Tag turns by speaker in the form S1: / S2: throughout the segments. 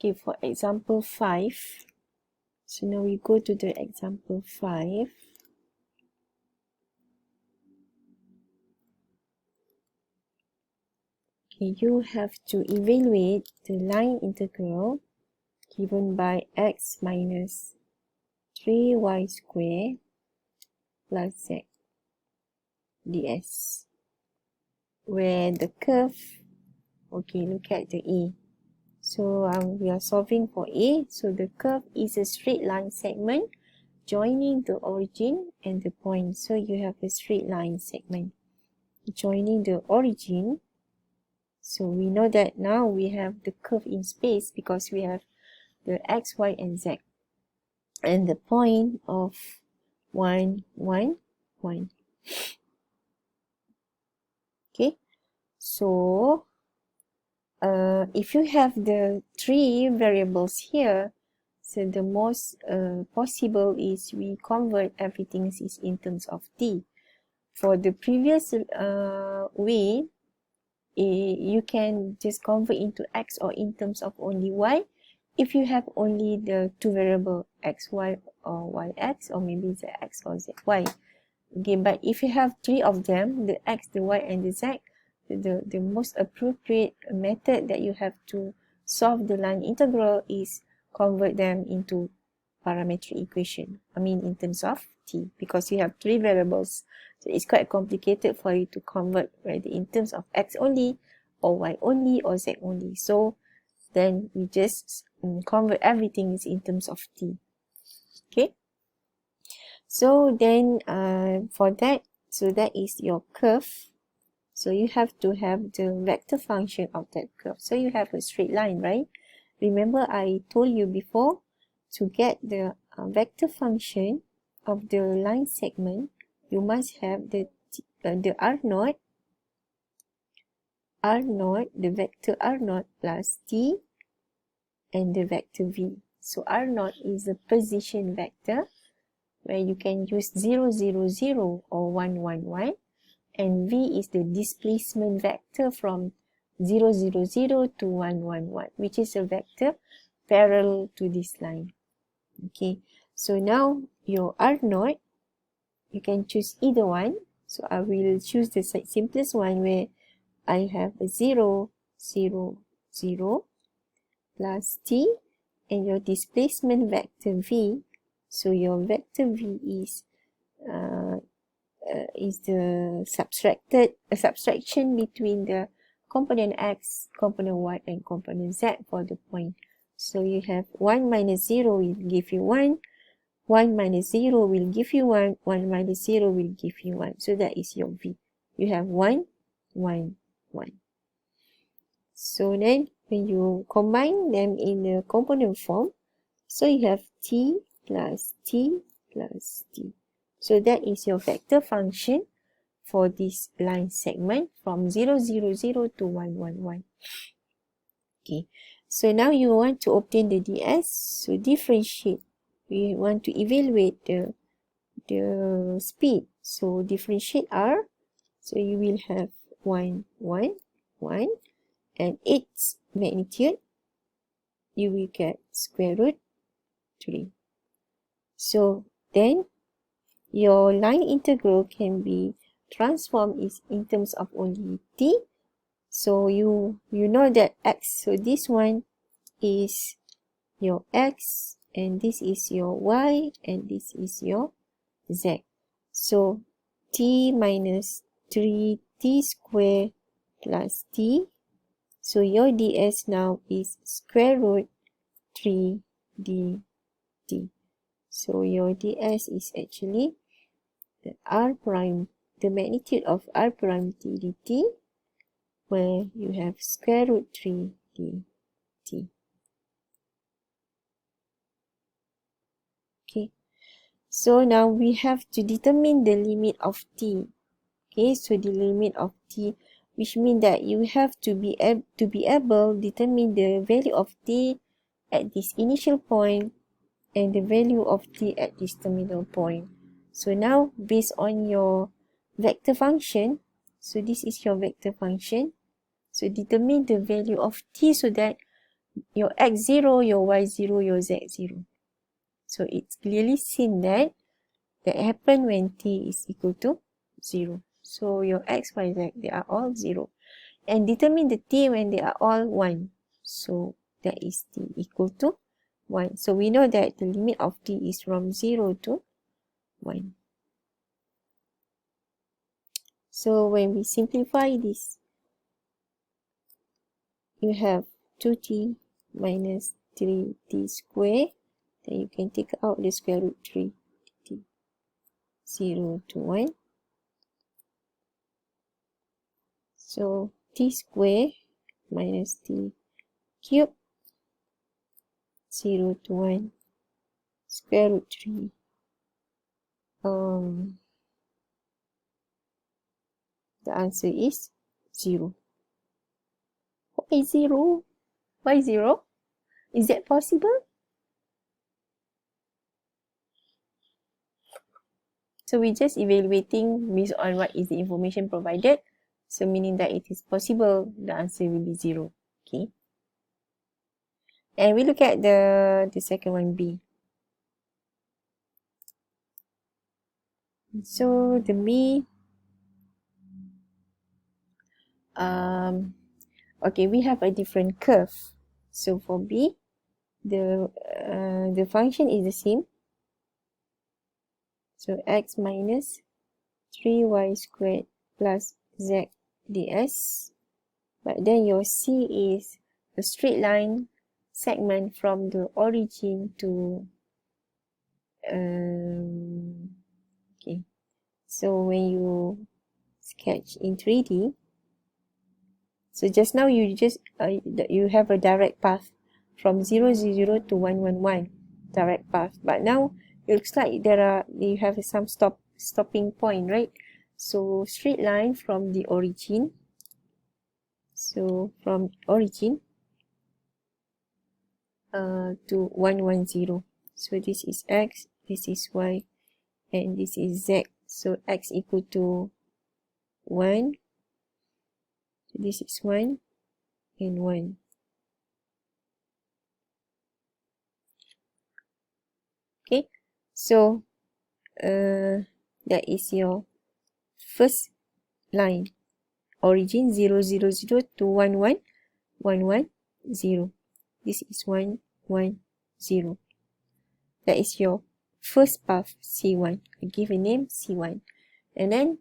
S1: Okay, for example 5. So now we go to the example 5. Okay, you have to evaluate the line integral given by x minus 3y squared plus z ds, where the curve, okay, look at the A. So we are solving for A. So the curve is a straight line segment joining the origin and the point. So you have a straight line segment joining the origin. So we know that now we have the curve in space because we have the x, y, and z. And the point of 1, 1, 1. Okay. So if you have the 3 variables here, so the most possible is we convert everything is in terms of t. For the previous way, you can just convert into x or in terms of only y if you have only the 2 variable xy or yx, or maybe zx or zy. Okay, but if you have 3 of them, the x, the y, and the z, the most appropriate method that you have to solve the line integral is convert them into parametric equation. I mean in terms of t, because you have 3 variables. So it's quite complicated for you to convert whether in terms of x only, or y only, or z only. So then we just convert everything is in terms of t. Okay. So then for that, so that is your curve. So you have to have the vector function of that curve. So you have a straight line, right? Remember I told you before, to get the vector function of the line segment, you must have the R0, the vector R0 plus t and the vector v. So R0 is the position vector where you can use 0, 0, 0 or 1, 1, 1. And v is the displacement vector from 0, 0, 0 to 1, 1, 1, which is a vector parallel to this line. Okay, so now your R0, you can choose either one. So I will choose the simplest one where I have a 0, 0, 0 plus t and your displacement vector v. So your vector v is the subtraction between the component x, component y, and component z for the point. So you have 1 minus 0 will give you 1, 1 minus 0 will give you 1, 1 minus 0 will give you 1. So that is your v. You have 1, 1, 1. So then when you combine them in the component form, so you have t plus t plus t. So that is your vector function for this line segment from 0, 0, 0 to 1, 1, 1. Okay, so now you want to obtain the ds. So differentiate. We want to evaluate the speed. So differentiate r. So you will have 1, 1, 1. And its magnitude, you will get square root 3. So then your line integral can be transformed in terms of only t. So you know that x, so this one is your x, and this is your y, and this is your z. So t minus 3t squared plus t. So your ds now is square root 3 dt. So your ds is actually the r prime, the magnitude of r prime t dt, where you have square root 3 dt. Okay, so now we have to determine the limit of t. Okay, so the limit of t, which means that you have to be able to determine the value of t at this initial point and the value of t at this terminal point. So now based on your vector function, so this is your vector function. So determine the value of t so that your x0, your y0, your z0. So it's clearly seen that happen when t is equal to 0. So your x, y, z, they are all 0. And determine the t when they are all 1. So that is t equal to 1. So we know that the limit of t is from 0 to 1. So when we simplify this, you have 2t minus 3t squared. Then you can take out the square root 3. T 0 to 1. So t squared minus t cubed 0 to 1 square root 3. The answer is 0. Why 0? Why 0? Is that possible? So we're just evaluating based on what is the information provided. So meaning that it is possible, the answer will be 0. Okay. And we look at the second one, B. So the B, okay, we have a different curve. So for B, the function is the same. So x minus 3y squared plus z ds. But then your C is a straight line segment from the origin to okay. So when you sketch in 3D, so just now you just you have a direct path from 0, 0 to 1, 1, 1 direct path. But now it looks like you have some stopping point, right? So straight line from the origin. So from origin to 1, 1, 0. So this is x, this is y, and this is z. So x equal to 1. So this is 1 and 1. Okay, so that is your first line. Origin 0, 0, 0 to 1, 1, 1, 1, 0. This is 1, 1, 0. That is your first path, C1. I give a name, C1. And then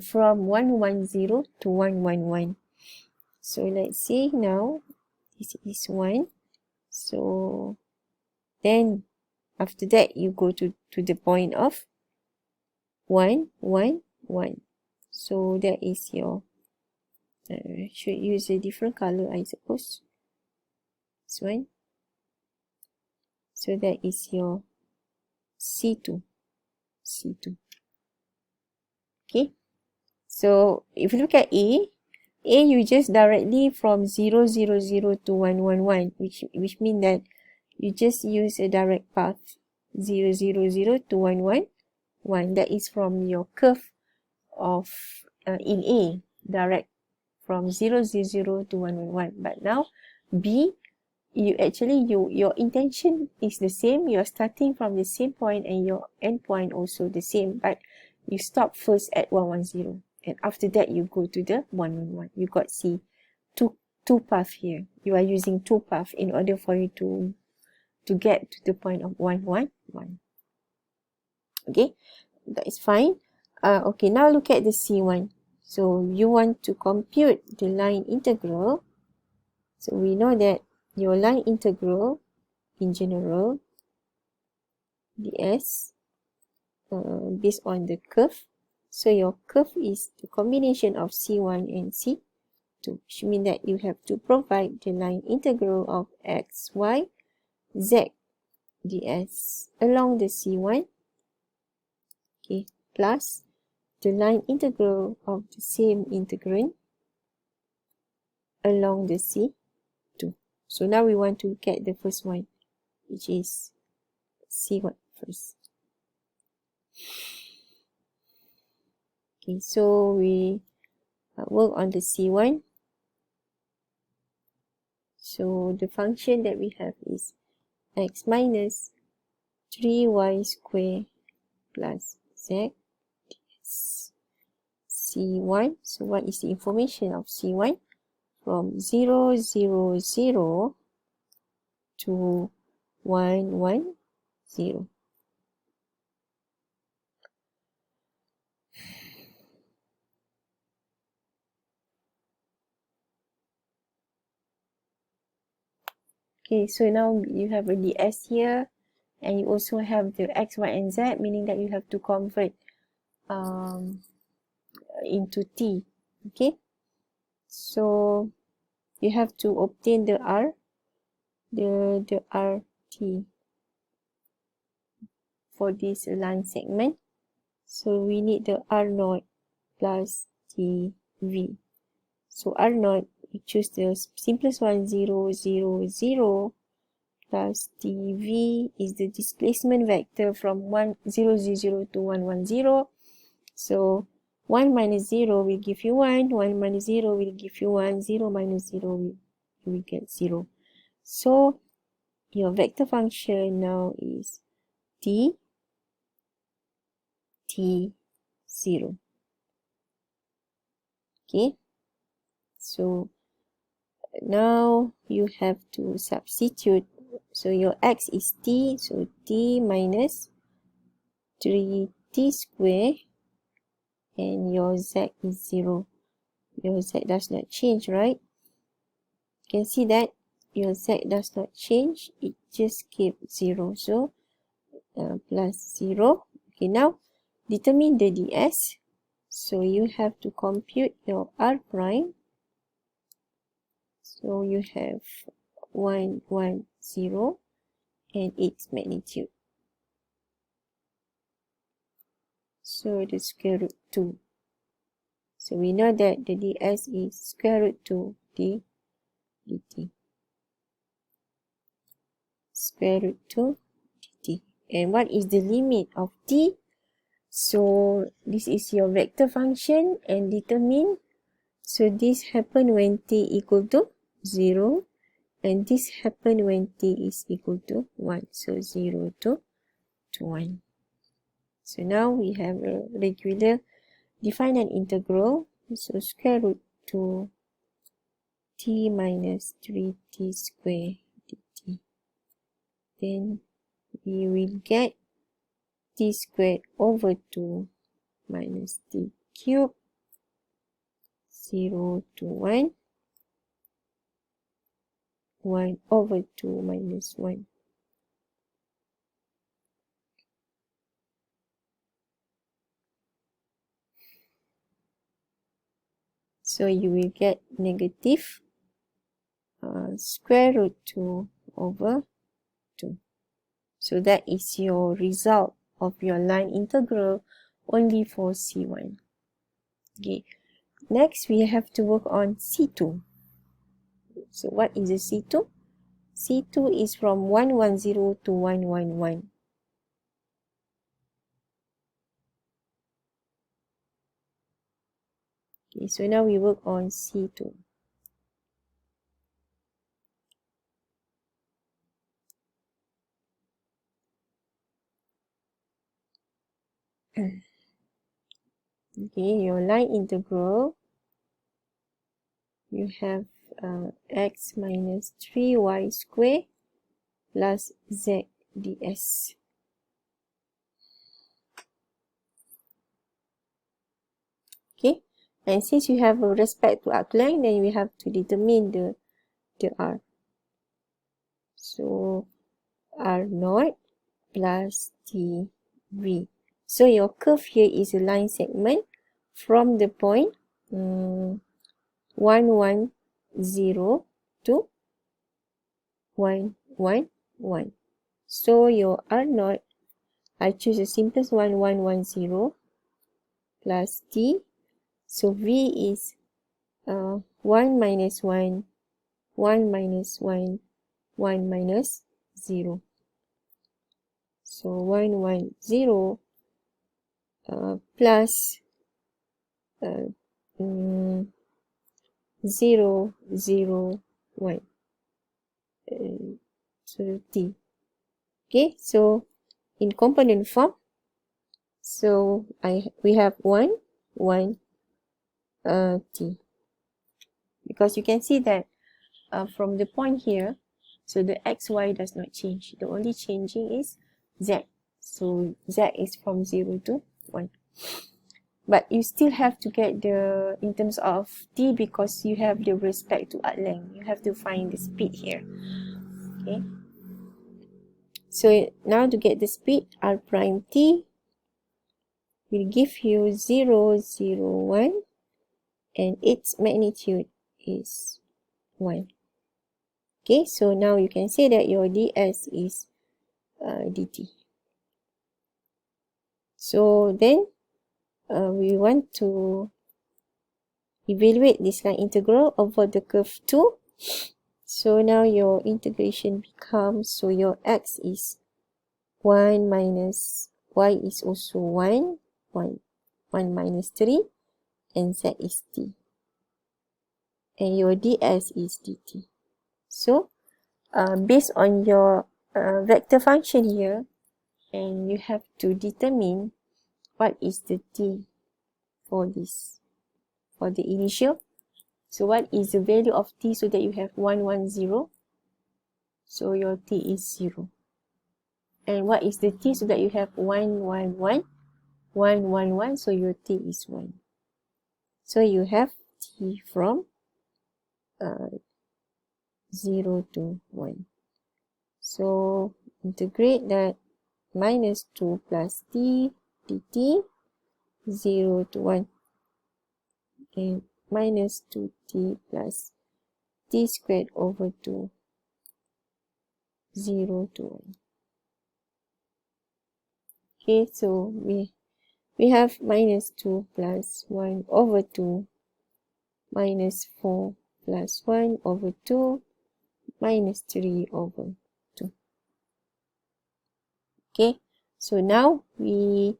S1: from 1, 1, 0 to 1, 1, 1. So let's say now this is 1. So then after that you go to the point of 1, 1, 1. So that is your should use a different color, I suppose. This one. So that is your C2. C2. Okay. So if you look at A you just directly from 0, 0, 0 to 1, 1, 1, which means that you just use a direct path 0, 0, 0 to 1, 1, 1. That is from your curve of in A, direct from 0, 0, 0 to 1, 1, 1. But now B, your intention is the same. You're starting from the same point and your end point also the same, but you stop first at 1, 1, 0. And after that, you go to the 1, 1, 1. You got two paths here. You are using two paths in order for you to get to the point of 1, 1, 1. Okay, that is fine. Okay, now look at the C1. So you want to compute the line integral. So we know that your line integral in general, ds, based on the curve. So your curve is the combination of C1 and C2, which means that you have to provide the line integral of x, y, z ds along the C1, okay, plus the line integral of the same integrand along the C2. So now we want to look at the first one, which is C1 first. Okay, so we work on the C1. So the function that we have is x minus 3y squared plus z C1. So what is the information of C1? From 0, 0, 0 to 1, 1, 0. Okay, so now you have a ds here, and you also have the x, y, and z, meaning that you have to convert into t. Okay, so you have to obtain the r, the rt for this line segment. So we need the r naught plus tv. So r naught, we choose the simplest one, 0, 0, 0 plus dv is the displacement vector from 0, 0 to 1, 1, 0. So 1 minus 0 will give you 1, 1 minus 0 will give you 1, 0 minus 0 will get 0. So your vector function now is t, 0. Okay, so now you have to substitute. So your x is t, so t minus 3t squared, and your z is 0. Your z does not change, right? You can see that your z does not change, it just keeps 0. So plus 0. Okay, now determine the ds. So you have to compute your r prime. So you have 1, 1, 0 and its magnitude. So the square root 2. So we know that the ds is square root 2 dt. Square root 2 dt. And what is the limit of t? So this is your vector function and determine. So this happen when t equal to 0, and this happen when t is equal to 1. So 0 to 1. So now we have a regular define an integral. So square root 2 t minus 3t squared dt. Then we will get t squared over 2 minus t cubed, 0 to 1, 1 over 2 minus 1. So you will get negative square root 2 over 2. So that is your result of your line integral only for C1. Okay. Next, we have to work on C2. So what is a C2? C2 is from 110 to 111. Okay, so now we work on C2. Okay, your line integral, you have x minus 3y squared plus z ds. Okay, and since you have respect to arc length, then we have to determine the r. So r naught plus tv. So your curve here is a line segment from the point 1, 1, 0 to 1, 1, 1. So your r naught, I choose the simplest one, 1, 1, 0 plus t. So v is 1 minus 1, 1 minus 1, 1 minus 0. So 1, 1, 0 plus 0, 0, 1. to t. Okay, so in component form, so we have 1 t, because you can see that from the point here, so the xy does not change. The only changing is z. So z is from 0 to 1. But you still have to get the, in terms of t, because you have the respect to arc length. You have to find the speed here. Okay. So now to get the speed, r prime t will give you 0, 0, 1, and its magnitude is 1. Okay, so now you can say that your ds is dt. So then we want to evaluate this line integral over the curve 2. So now your integration becomes, so your x is 1 minus y is also 1 minus 3, and z is t. And your ds is dt. So based on your vector function here, and you have to determine what is the t for this, for the initial. So what is the value of t, so that you have 1, 1, 0. So your t is 0. And what is the t, so that you have 1, 1, 1, 1, 1, 1. So your t is 1. So you have t from 0 to 1. So integrate that, minus 2 plus t dt, 0 to 1, and minus 2t plus t squared over 2, 0 to 1. Okay, so we have minus 2 plus 1 over 2, minus 4 plus 1 over 2, minus 3 over 2. Okay, so now we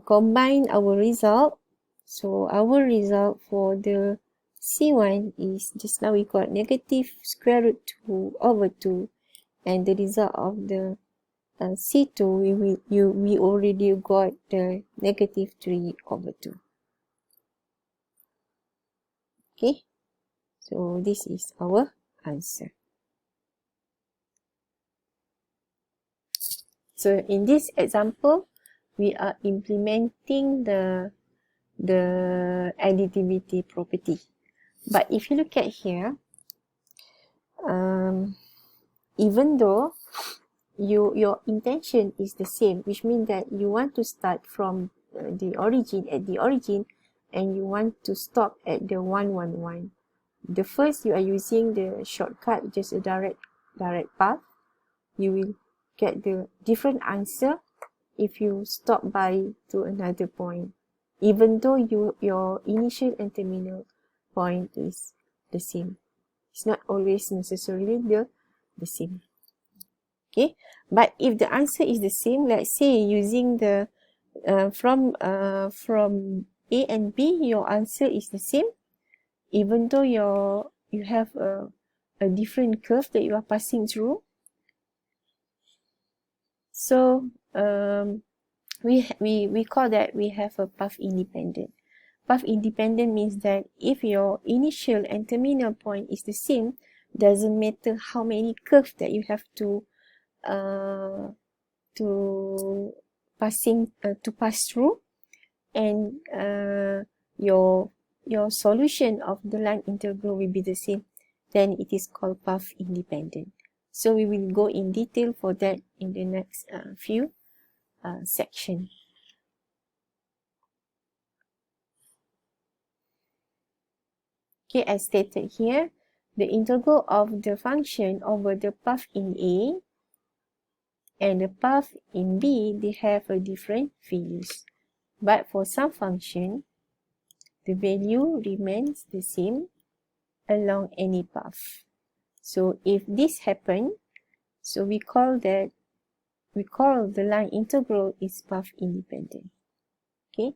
S1: combine our result. So our result for the C1 is, just now we got negative square root 2 over 2, and the result of the C2, we already got the negative 3 over 2. Okay, so this is our answer. So in this example, we are implementing the additivity property. But if you look at here, even though your intention is the same, which means that you want to start from the origin, at the origin, and you want to stop at the 1, 1, 1. The first, you are using the shortcut, just a direct path. You will get the different answer if you stop by to another point, even though your initial and terminal point is the same. It's not always necessarily the same. Okay, but if the answer is the same, let's say using the from A and B, your answer is the same, even though you have a different curve that you are passing through. So we call that we have a path independent. Path independent means that if your initial and terminal point is the same, doesn't matter how many curves that you have to pass through, and your solution of the line integral will be the same, then it is called path independent. So we will go in detail for that in the next few section. Okay, as stated here, the integral of the function over the path in A and the path in B, they have a different values. But for some function, the value remains the same along any path. So if this happens, so we call the line integral is path independent. Okay,